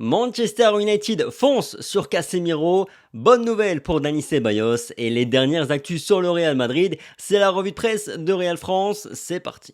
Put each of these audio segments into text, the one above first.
Manchester United fonce sur Casemiro. Bonne nouvelle pour Dani Ceballos et les dernières actus sur le Real Madrid. C'est la revue de presse de Real France. C'est parti.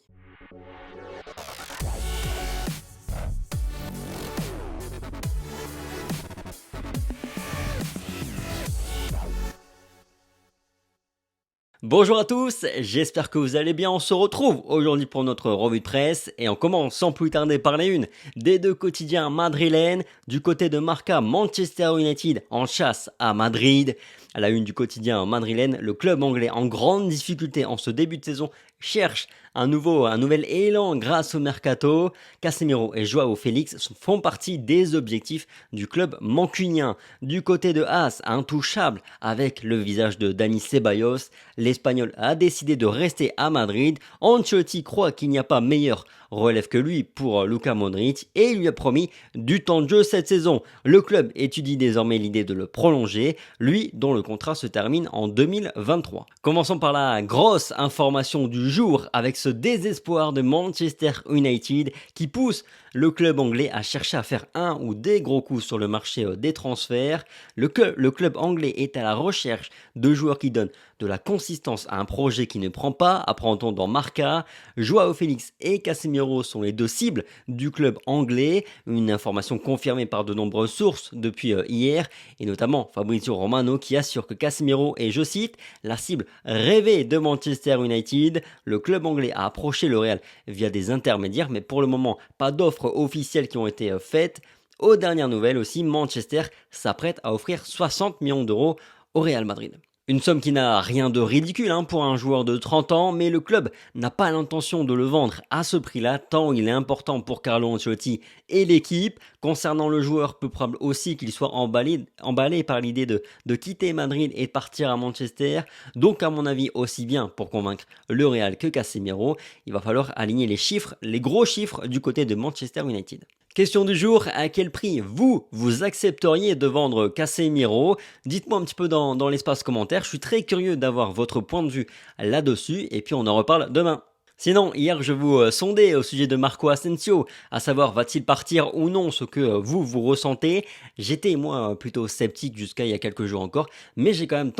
Bonjour à tous, j'espère que vous allez bien. On se retrouve aujourd'hui pour notre revue de presse et on commence sans plus tarder par les unes des deux quotidiens madrilènes. Du côté de Marca, Manchester United en chasse à Madrid. À la une du quotidien madrilène, le club anglais en grande difficulté en ce début de saison cherche un nouvel élan grâce au mercato. Casemiro et Joao Félix font partie des objectifs du club mancunien. Du côté de As, intouchable avec le visage de Dani Ceballos, l'Espagnol a décidé de rester à Madrid. Ancelotti croit qu'il n'y a pas meilleur relève que lui pour Luka Modric et il lui a promis du temps de jeu cette saison. Le club étudie désormais l'idée de le prolonger, lui dont le contrat se termine en 2023. Commençons par la grosse information du jour avec ce désespoir de Manchester United qui pousse le club anglais à chercher à faire un ou des gros coups sur le marché des transferts. Le club anglais est à la recherche de joueurs qui donnent de la consistance à un projet qui ne prend pas, apprend-on dans Marca. Joao Félix et Casemiro sont les deux cibles du club anglais, une information confirmée par de nombreuses sources depuis hier, et notamment Fabrizio Romano qui assure que Casemiro est, je cite, la cible rêvée de Manchester United. Le club anglais a approché le Real via des intermédiaires, mais pour le moment, pas d'offres officielles qui ont été faites. Aux dernières nouvelles aussi, Manchester s'apprête à offrir 60 millions d'euros au Real Madrid. Une somme qui n'a rien de ridicule pour un joueur de 30 ans, mais le club n'a pas l'intention de le vendre à ce prix-là, tant il est important pour Carlo Ancelotti et l'équipe. Concernant le joueur, peu probable aussi qu'il soit emballé par l'idée de quitter Madrid et de partir à Manchester. Donc à mon avis, aussi bien pour convaincre le Real que Casemiro, il va falloir aligner les chiffres, les gros chiffres du côté de Manchester United. Question du jour, à quel prix vous accepteriez de vendre Casemiro? Dites-moi un petit peu dans l'espace commentaire, je suis très curieux d'avoir votre point de vue là-dessus et puis on en reparle demain. Sinon, hier je vous sondais au sujet de Marco Asensio, à savoir va-t-il partir ou non, ce que vous ressentez. J'étais moi plutôt sceptique jusqu'à il y a quelques jours encore, mais j'ai quand même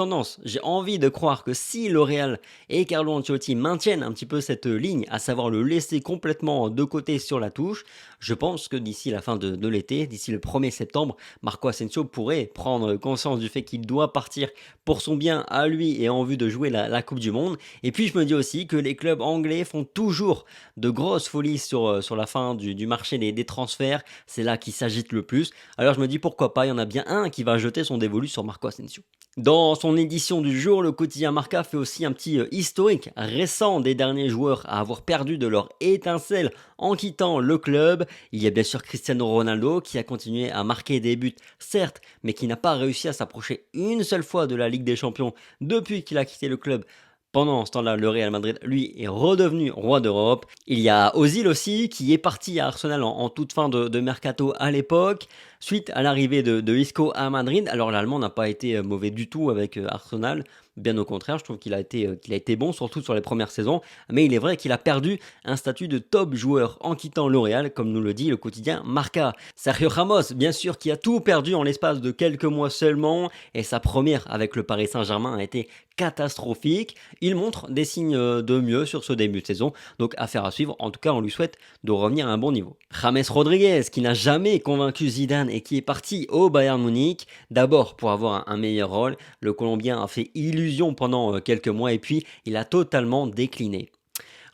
j'ai envie de croire que si le Real et Carlo Ancelotti maintiennent un petit peu cette ligne, à savoir le laisser complètement de côté sur la touche, je pense que d'ici la fin de l'été, d'ici le 1er septembre, Marco Asensio pourrait prendre conscience du fait qu'il doit partir pour son bien à lui et en vue de jouer la Coupe du Monde. Et puis je me dis aussi que les clubs anglais font toujours de grosses folies sur la fin du marché des transferts. C'est là qu'ils s'agitent le plus. Alors je me dis pourquoi pas, il y en a bien un qui va jeter son dévolu sur Marco Asensio. Dans son édition du jour, le quotidien Marca fait aussi un petit historique récent des derniers joueurs à avoir perdu de leur étincelle en quittant le club. Il y a bien sûr Cristiano Ronaldo qui a continué à marquer des buts, certes, mais qui n'a pas réussi à s'approcher une seule fois de la Ligue des Champions depuis qu'il a quitté le club. Pendant ce temps-là, le Real Madrid, lui, est redevenu roi d'Europe. Il y a Ozil aussi, qui est parti à Arsenal en toute fin de mercato à l'époque, suite à l'arrivée de Isco à Madrid. Alors l'Allemand n'a pas été mauvais du tout avec Arsenal. Bien au contraire, je trouve qu'il a été bon, surtout sur les premières saisons. Mais il est vrai qu'il a perdu un statut de top joueur en quittant le Real, comme nous le dit le quotidien Marca. Sergio Ramos, bien sûr, qui a tout perdu en l'espace de quelques mois seulement. Et sa première avec le Paris Saint-Germain a été catastrophique. Il montre des signes de mieux sur ce début de saison. Donc affaire à suivre. En tout cas, on lui souhaite de revenir à un bon niveau. James Rodriguez, qui n'a jamais convaincu Zidane et qui est parti au Bayern Munich. D'abord pour avoir un meilleur rôle. Le Colombien a fait illusion pendant quelques mois et puis il a totalement décliné.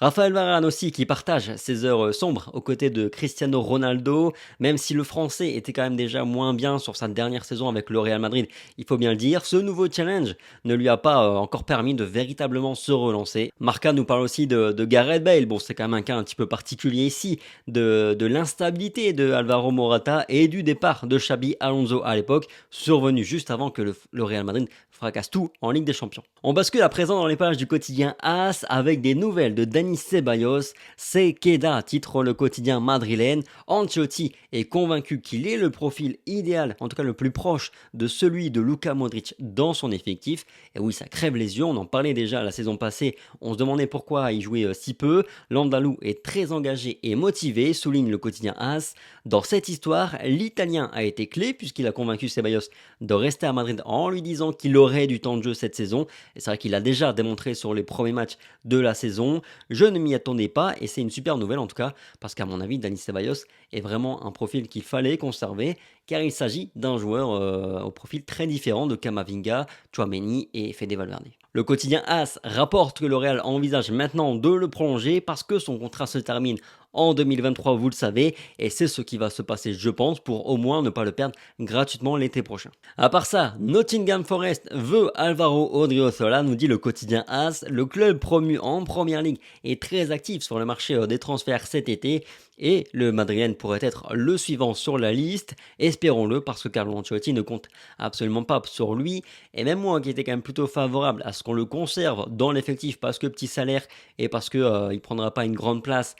Raphaël Varane aussi qui partage ses heures sombres aux côtés de Cristiano Ronaldo, même si le français était quand même déjà moins bien sur sa dernière saison avec le Real Madrid, il faut bien le dire, ce nouveau challenge ne lui a pas encore permis de véritablement se relancer. Marca nous parle aussi de Gareth Bale, bon c'est quand même un cas un petit peu particulier ici, de l'instabilité de Alvaro Morata et du départ de Xabi Alonso à l'époque, survenu juste avant que le Real Madrid fracasse tout en Ligue des Champions. On bascule à présent dans les pages du quotidien AS avec des nouvelles de Dani Dani Ceballos. C'est Queda, titre le quotidien madrilène. Ancelotti est convaincu qu'il est le profil idéal, en tout cas le plus proche de celui de Luka Modric dans son effectif. Et oui, ça crève les yeux, on en parlait déjà la saison passée, on se demandait pourquoi il jouait si peu. L'Andalou est très engagé et motivé, souligne le quotidien AS. Dans cette histoire, l'Italien a été clé puisqu'il a convaincu Ceballos de rester à Madrid en lui disant qu'il aurait du temps de jeu cette saison. Et c'est vrai qu'il a déjà démontré sur les premiers matchs de la saison. Je ne m'y attendais pas et c'est une super nouvelle en tout cas parce qu'à mon avis, Dani Ceballos est vraiment un profil qu'il fallait conserver car il s'agit d'un joueur au profil très différent de Camavinga, Tchouaméni et Fede Valverde. Le quotidien AS rapporte que le Real envisage maintenant de le prolonger parce que son contrat se termine en 2023, vous le savez, et c'est ce qui va se passer, je pense, pour au moins ne pas le perdre gratuitement l'été prochain. À part ça, Nottingham Forest veut Alvaro Odriozola, nous dit le quotidien AS. Le club promu en Première Ligue est très actif sur le marché des transferts cet été, et le Madrilène pourrait être le suivant sur la liste, espérons-le, parce que Carlo Ancelotti ne compte absolument pas sur lui, et même moi qui étais quand même plutôt favorable à ce qu'on le conserve dans l'effectif parce que petit salaire et parce que il prendra pas une grande place.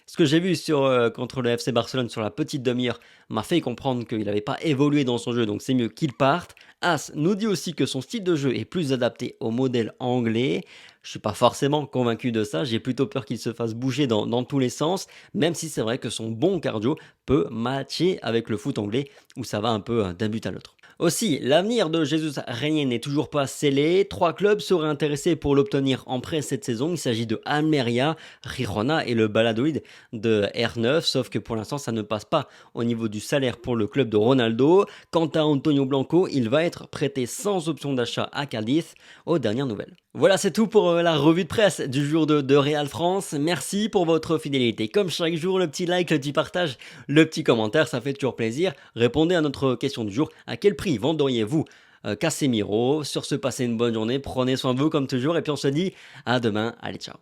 Ce que j'ai vu contre le FC Barcelone sur la petite demi-heure m'a fait comprendre qu'il n'avait pas évolué dans son jeu, donc c'est mieux qu'il parte. As nous dit aussi que son style de jeu est plus adapté au modèle anglais. Je suis pas forcément convaincu de ça, j'ai plutôt peur qu'il se fasse bouger dans tous les sens, même si c'est vrai que son bon cardio peut matcher avec le foot anglais où ça va un peu d'un but à l'autre. Aussi, l'avenir de Jesus Reynier n'est toujours pas scellé. 3 clubs seraient intéressés pour l'obtenir en prêt cette saison. Il s'agit de Almeria, Girona et le Valladolid de R9, sauf que pour l'instant ça ne passe pas au niveau du salaire pour le club de Ronaldo. Quant à Antonio Blanco, il va être prêté sans option d'achat à Cadiz aux dernières nouvelles. Voilà, c'est tout pour la revue de presse du jour de Real France. Merci pour votre fidélité. Comme chaque jour, le petit like, le petit partage, le petit commentaire, ça fait toujours plaisir. Répondez à notre question du jour. À quel prix vendriez-vous Casemiro? Sur ce, passez une bonne journée, prenez soin de vous comme toujours et puis on se dit à demain. Allez, ciao.